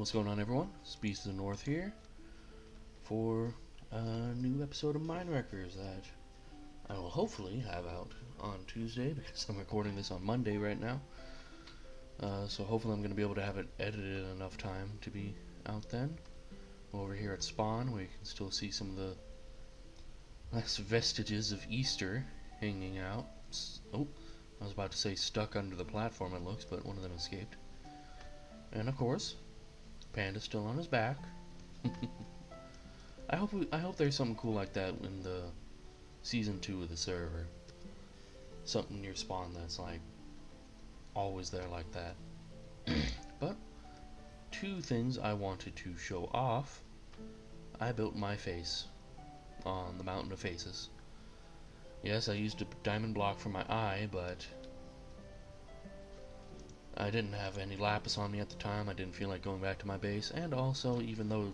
What's going on, everyone? It's Beast of the North here for a new episode of MineWreckers that I will hopefully have out on Tuesday because I'm recording this on Monday right now. So hopefully I'm going to be able to have it edited enough time to be out then. Over here at Spawn, where you can still see some of the last vestiges of Easter hanging out. Oh, I was about to say stuck under the platform, it looks, but one of them escaped. And of course, Panda's still on his back. I hope there's something cool like that in the season 2 of the server. Something near Spawn that's like always there like that. But two things I wanted to show off. I built my face on the Mountain of Faces. Yes, I used a diamond block for my eye, but I didn't have any lapis on me at the time. I didn't feel like going back to my base, and also, even though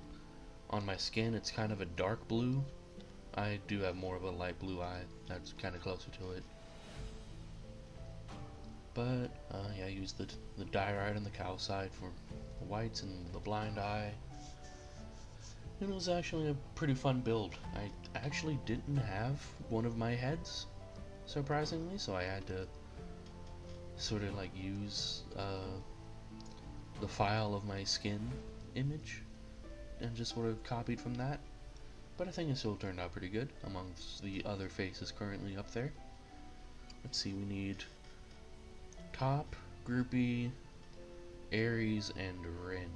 on my skin it's kind of a dark blue, I do have more of a light blue eye that's kind of closer to it. But yeah, I used the diorite on the cow side for the whites and the blind eye. It was actually a pretty fun build. I actually didn't have one of my heads, surprisingly, so I had to sort of like use the file of my skin image and just sort of copied from that. But I think it still turned out pretty good amongst the other faces currently up there. Let's see, we need Top, Groupie, Aries, and Rin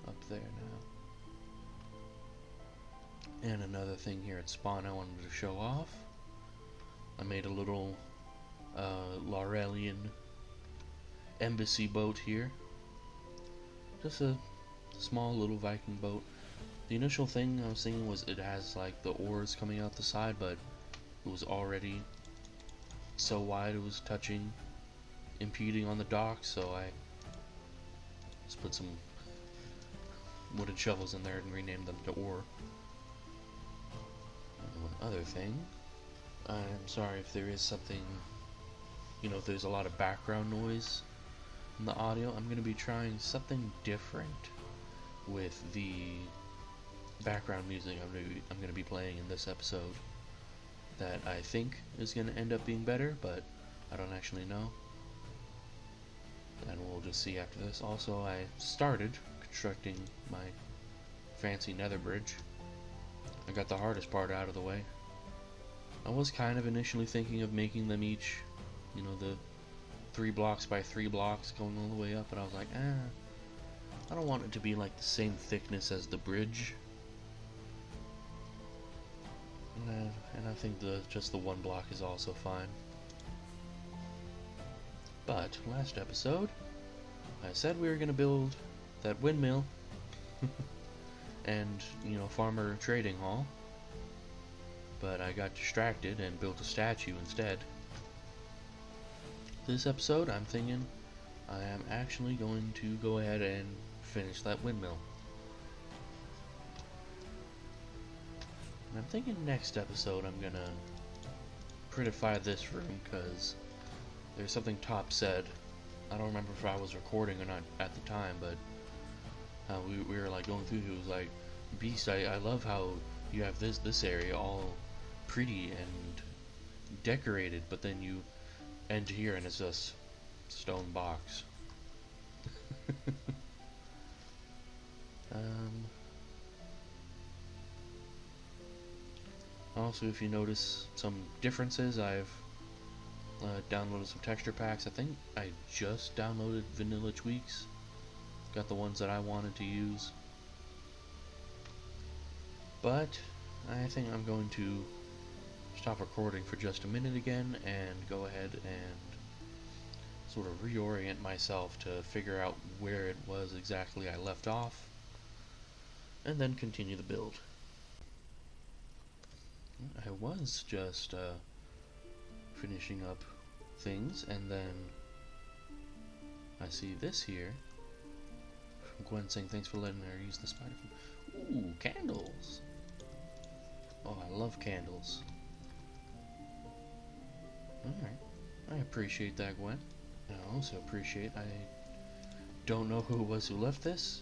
up there now. And another thing here at Spawn I wanted to show off. I made a little Laurelian embassy boat here. Just a small little Viking boat. The initial thing I was thinking was it has like the oars coming out the side, but it was already so wide it was impeding on the dock, so I just put some wooden shovels in there and renamed them to oar. And one other thing, I'm sorry if there is something, if there's a lot of background noise in the audio. I'm going to be trying something different with the background music I'm going to be playing in this episode that I think is going to end up being better, but I don't actually know. And we'll just see after this. Also, I started constructing my fancy nether bridge. I got the hardest part out of the way. I was kind of initially thinking of making them each, the 3 blocks by 3 blocks going all the way up, but I was like, I don't want it to be like the same thickness as the bridge. And I think just the 1 block is also fine. But last episode, I said we were going to build that windmill and, farmer trading hall. But I got distracted and built a statue instead. This episode, I'm thinking I am actually going to go ahead and finish that windmill. And I'm thinking next episode I'm gonna prettify this room, because there's something Top said. I don't remember if I was recording or not at the time, but we were like going through. He was like, "Beast, I love how you have this area all pretty and decorated, but then you end here and it's just stone box." Also, if you notice some differences, I've downloaded some texture packs. I think I just downloaded vanilla tweaks. Got the ones that I wanted to use. But I think I'm going to stop recording for just a minute again and go ahead and sort of reorient myself to figure out where it was exactly I left off, and then continue the build. I was just finishing up things, and then I see this here from Gwen saying thanks for letting her use the spider food. Ooh, candles! Oh, I love candles. Alright, I appreciate that, Gwen. I also appreciate, I don't know who it was who left this,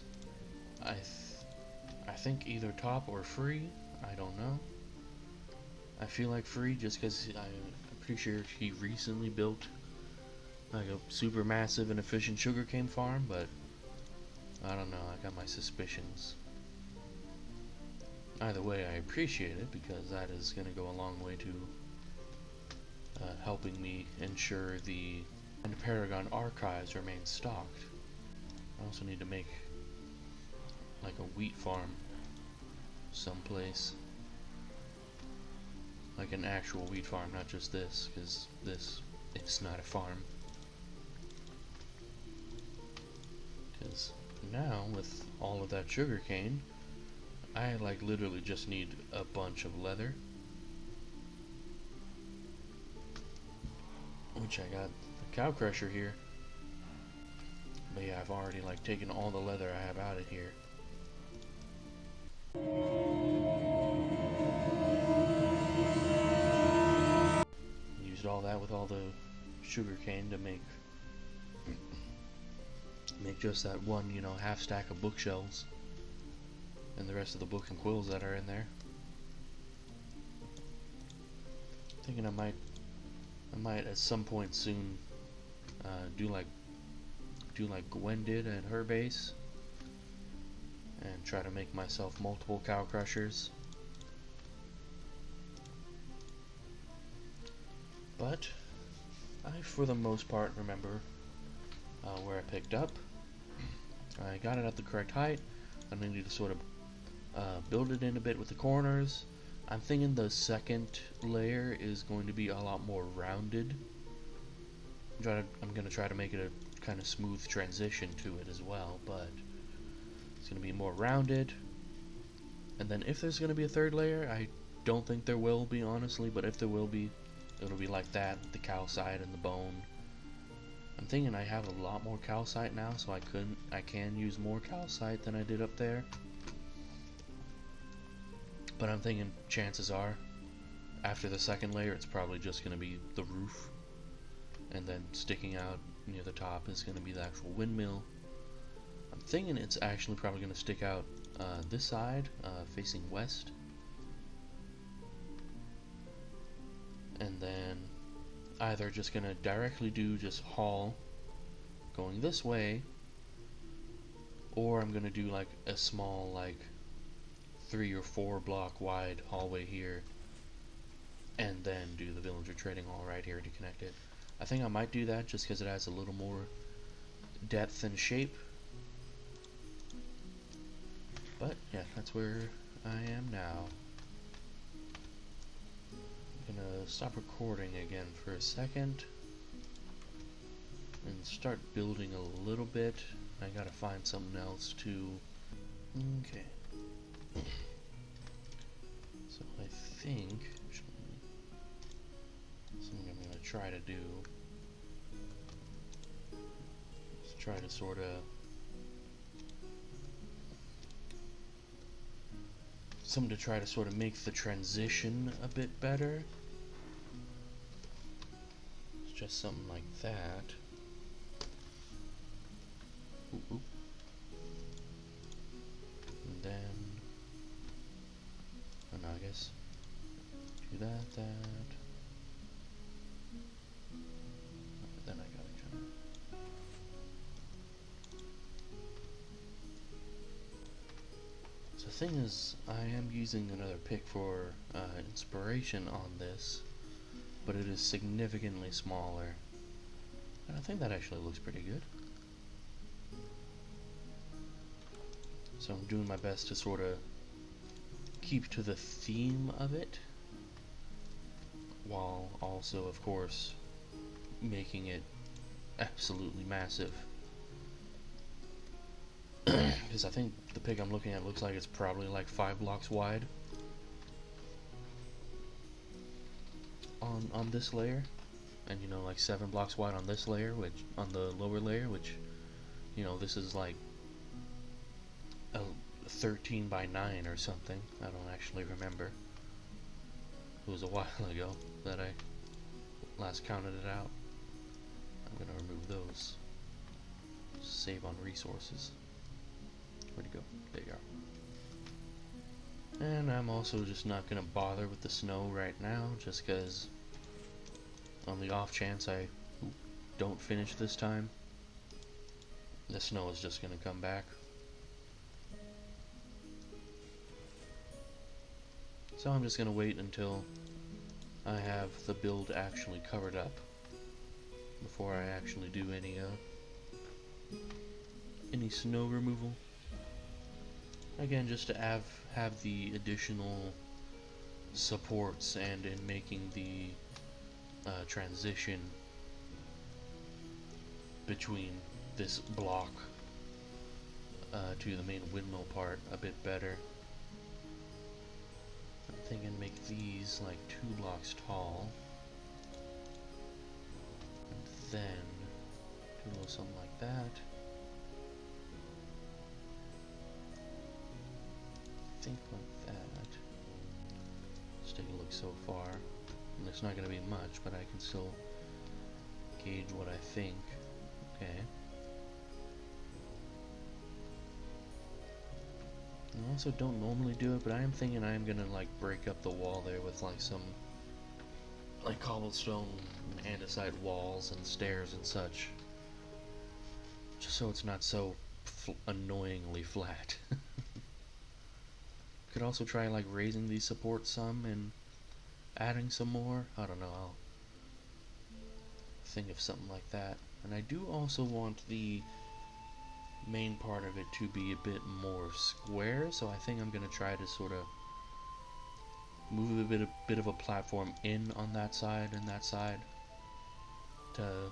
I think either top or free. I don't know. I feel like free just because I'm pretty sure he recently built like a super massive and efficient sugarcane farm, but I don't know. I got my suspicions. Either way, I appreciate it because that is going to go a long way to helping me ensure the Paragon archives remain stocked. I also need to make like a wheat farm someplace. Like an actual wheat farm, not just this, because this is not a farm. Because now, with all of that sugarcane, I like literally just need a bunch of leather. Which I got the cow crusher here. But yeah, I've already like taken all the leather I have out of here. Used all that with all the sugarcane to make just that one, you know, half stack of bookshelves. And the rest of the book and quills that are in there. Thinking I might at some point soon do like Gwen did at her base, and try to make myself multiple cow crushers. But I, for the most part, remember where I picked up. I got it at the correct height. I need to sort of build it in a bit with the corners. I'm thinking the second layer is going to be a lot more rounded. I'm going to try to make it a kind of smooth transition to it as well, but it's going to be more rounded. And then if there's going to be a third layer, I don't think there will be, honestly, but if there will be, it'll be like that, the calcite and the bone. I'm thinking I have a lot more calcite now, so I can use more calcite than I did up there. But I'm thinking chances are, after the second layer, it's probably just going to be the roof. And then sticking out near the top is going to be the actual windmill. I'm thinking it's actually probably going to stick out this side, facing west. And then either just going to directly do just hall going this way, or I'm going to do like a small like 3 or 4 block wide hallway here, and then do the villager trading hall right here to connect it. I think I might do that just because it adds a little more depth and shape. But yeah, that's where I am now. I'm gonna stop recording again for a second and start building a little bit. I gotta find something else to... Okay. So I think something I'm gonna try to do is try to sort of make the transition a bit better. It's just something like that. Ooh, ooh. And then, oh no, I guess do that. Then I gotta kind of. So the thing is, I am using another pick for inspiration on this, but it is significantly smaller, and I think that actually looks pretty good. So I'm doing my best to sort of keep to the theme of it, while also, of course, making it absolutely massive. Because I think the pic I'm looking at looks like it's probably like 5 blocks wide on this layer, and you know, like 7 blocks wide on this layer, which on the lower layer, which, you know, this is like a 13 by 9 or something. I don't actually remember. It was a while ago that I last counted it out. I'm gonna remove those. Save on resources. Where'd you go? There you are. And I'm also just not gonna bother with the snow right now, just because on the off chance I don't finish this time, the snow is just gonna come back. So I'm just gonna wait until I have the build actually covered up before I actually do any snow removal. Again, just to have the additional supports, and in making the transition between this block to the main windmill part a bit better. I'm thinking make these like 2 blocks tall, and then do a little something like that. Think like that. Let's take a look so far. And it's not going to be much, but I can still gauge what I think. Okay. I also don't normally do it, but I am thinking I am going to like break up the wall there with like some like cobblestone andesite walls and stairs and such, just so it's not so annoyingly flat. Could also try like raising these supports some and adding some more. I don't know, I'll think of something like that. And I do also want the main part of it to be a bit more square, so I think I'm going to try to sort of move a bit of a platform in on that side and that side to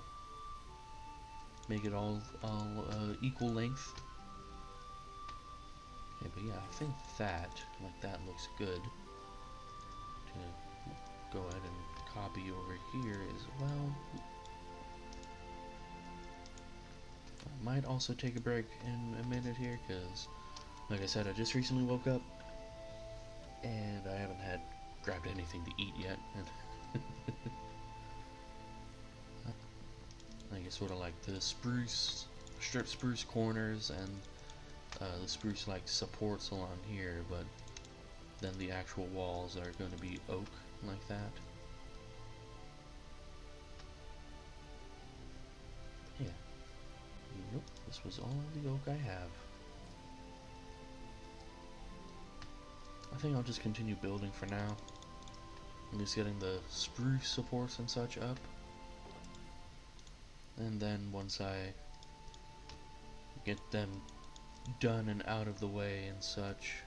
make it all equal length. Okay, but yeah, I think that looks good. To go ahead and copy over here as well. I might also take a break in a minute here, because like I said, I just recently woke up and I haven't grabbed anything to eat yet. I guess sort of like the strip spruce corners and the spruce like supports along here, but then the actual walls are going to be oak like that. Yeah. Nope, this was all the oak I have. I think I'll just continue building for now. I'm just getting the spruce supports and such up. And then once I get them done and out of the way and such,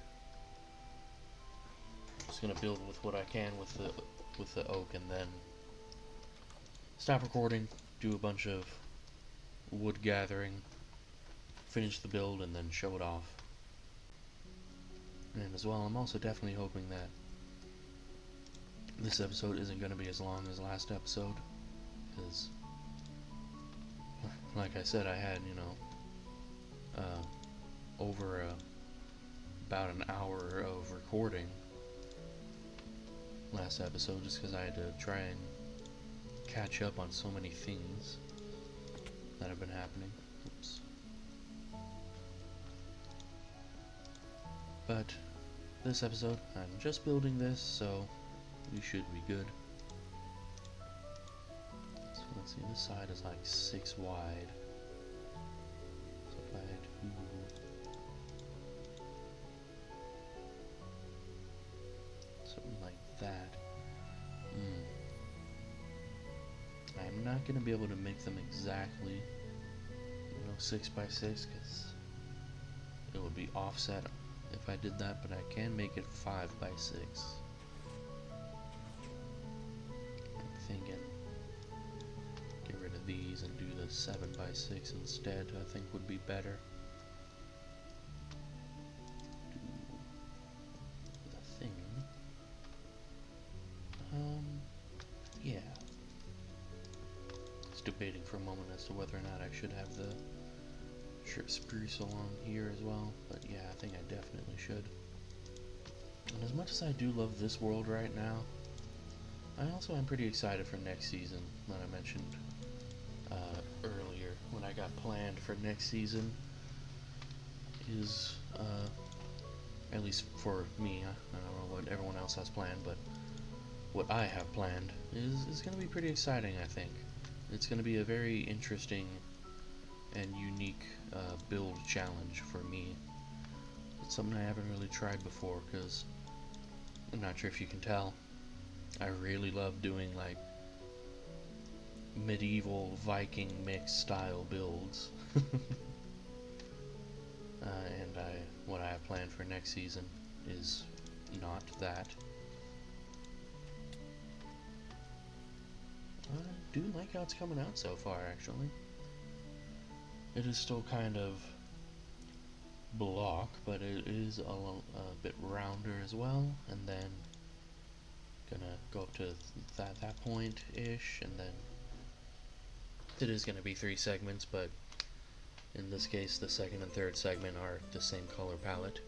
I'm just gonna build with what I can with the oak, and then stop recording, do a bunch of wood gathering, finish the build, and then show it off. And as well, I'm also definitely hoping that this episode isn't going to be as long as last episode, because like I said, I had, over about an hour of recording last episode, just because I had to try and catch up on so many things that have been happening. Oops. But this episode, I'm just building this, so we should be good. So let's see, this side is like 6 wide. So if I do something like that, I'm not going to be able to make them exactly, 6 by 6, because it would be offset if I did that, but I can make it 5 by 6. I'm thinking get rid of these and do the 7 by 6 instead. I think would be better. Do the thing. Yeah. I was debating for a moment as to whether or not I should have the spruce along here as well, but yeah, I think I definitely should. And as much as I do love this world right now, I also am pretty excited for next season, that I mentioned earlier when I got planned for next season. is, at least for me, I don't know what everyone else has planned, but what I have planned is going to be pretty exciting, I think. It's going to be a very interesting and unique build challenge for me. It's something I haven't really tried before, because I'm not sure if you can tell, I really love doing like medieval Viking mix style builds. And what I have planned for next season is not that. I do like how it's coming out so far, actually. It is still kind of block, but it is a bit rounder as well, and then gonna go up to that point-ish, and then it is gonna be 3 segments, but in this case the second and third segment are the same color palette.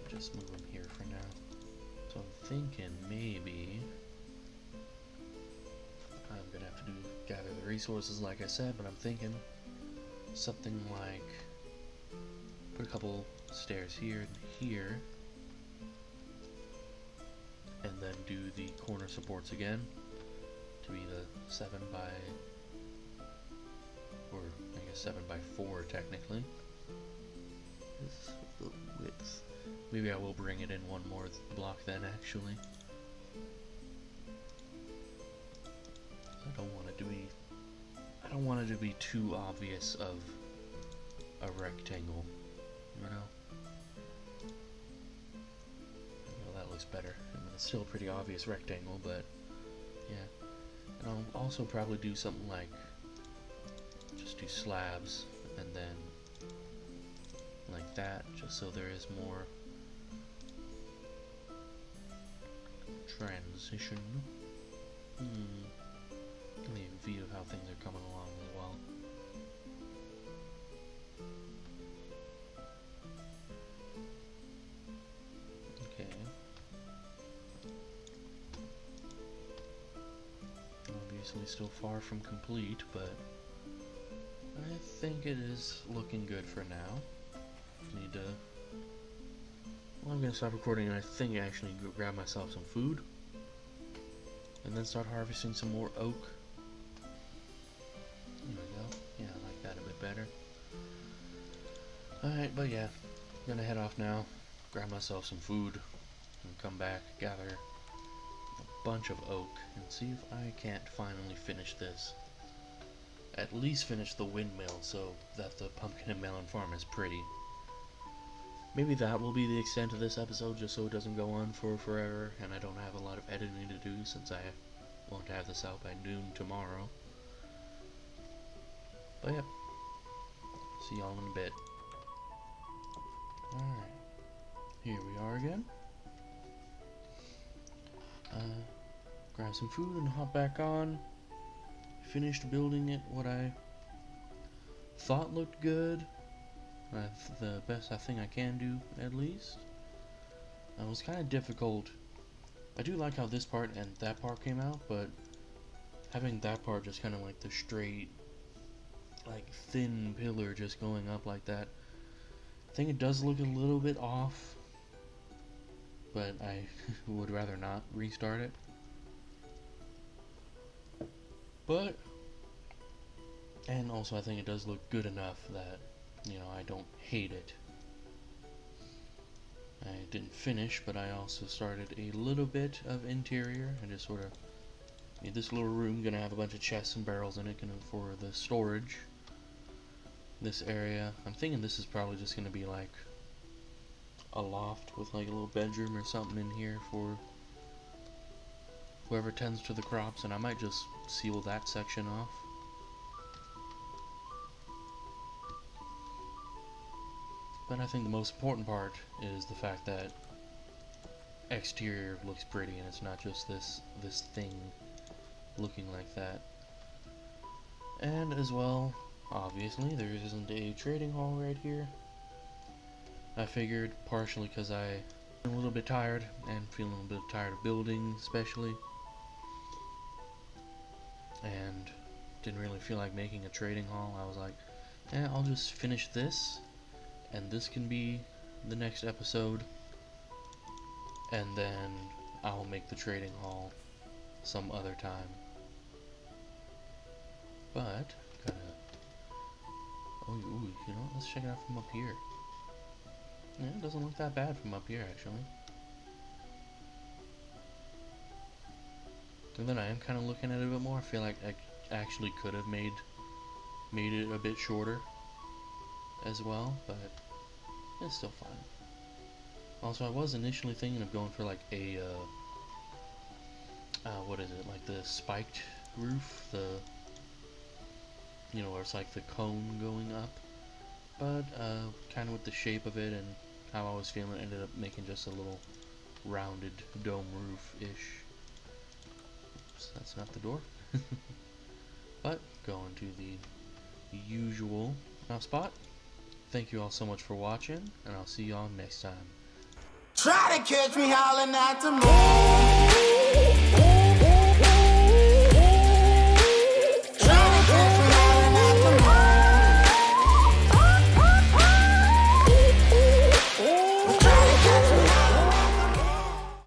Just move them here for now. So I'm thinking maybe I'm gonna have to gather the resources like I said, but I'm thinking something like put a couple stairs here and here, and then do the corner supports again to be the 7 by, or I guess 7 by 4 technically. This is the width. Maybe I will bring it in one more block then, actually. I don't want it to be too obvious of a rectangle, you know? Well, that looks better. I mean, it's still a pretty obvious rectangle, but yeah. And I'll also probably do something like just do slabs and then like that, just so there is more transition. Give me a view of how things are coming along as well. Okay. Obviously still far from complete, but I think it is looking good for now. Need to... Well, I'm gonna stop recording and I think actually go grab myself some food. And then start harvesting some more oak. There we go. Yeah, I like that a bit better. Alright, but yeah. I'm gonna head off now. Grab myself some food. And come back, gather a bunch of oak. And see if I can't finally finish this. At least finish the windmill so that the pumpkin and melon farm is pretty. Maybe that will be the extent of this episode, just so it doesn't go on for forever, and I don't have a lot of editing to do since I won't have this out by noon tomorrow. But yeah, see y'all in a bit. Alright, here we are again. Grab some food and hop back on. Finished building it what I thought looked good. The best thing I can do, at least. It was kind of difficult. I do like how this part and that part came out, but having that part just kind of like the straight, like thin pillar just going up like that, I think it does look a little bit off, but I would rather not restart it. But, and also I think it does look good enough that, you know, I don't hate it. I didn't finish, but I also started a little bit of interior. I just sort of made this little room, gonna have a bunch of chests and barrels in it, for the storage. This area, I'm thinking this is probably just gonna be like a loft with like a little bedroom or something in here for whoever tends to the crops, and I might just seal that section off. But I think the most important part is the fact that exterior looks pretty and it's not just this thing looking like that. And as well, obviously, there isn't a trading hall right here. I figured, partially because I I'm a little bit tired and feeling a little bit tired of building, especially. And didn't really feel like making a trading hall. I was like, I'll just finish this, and this can be the next episode, and then I'll make the trading hall some other time. But ooh, you know, let's check it out from up here. Yeah, it doesn't look that bad from up here, actually. And then I am kind of looking at it a bit more. I feel like I actually could have made it a bit shorter as well, but it's still fine. Also, I was initially thinking of going for like a what is it, like the spiked roof, you know, where it's like the cone going up, but kind of with the shape of it and how I was feeling, it ended up making just a little rounded dome roof-ish. Oops, that's not the door. But going to the usual spot. Thank you all so much for watching, and I'll see y'all next time. Try to catch me howling at the moon.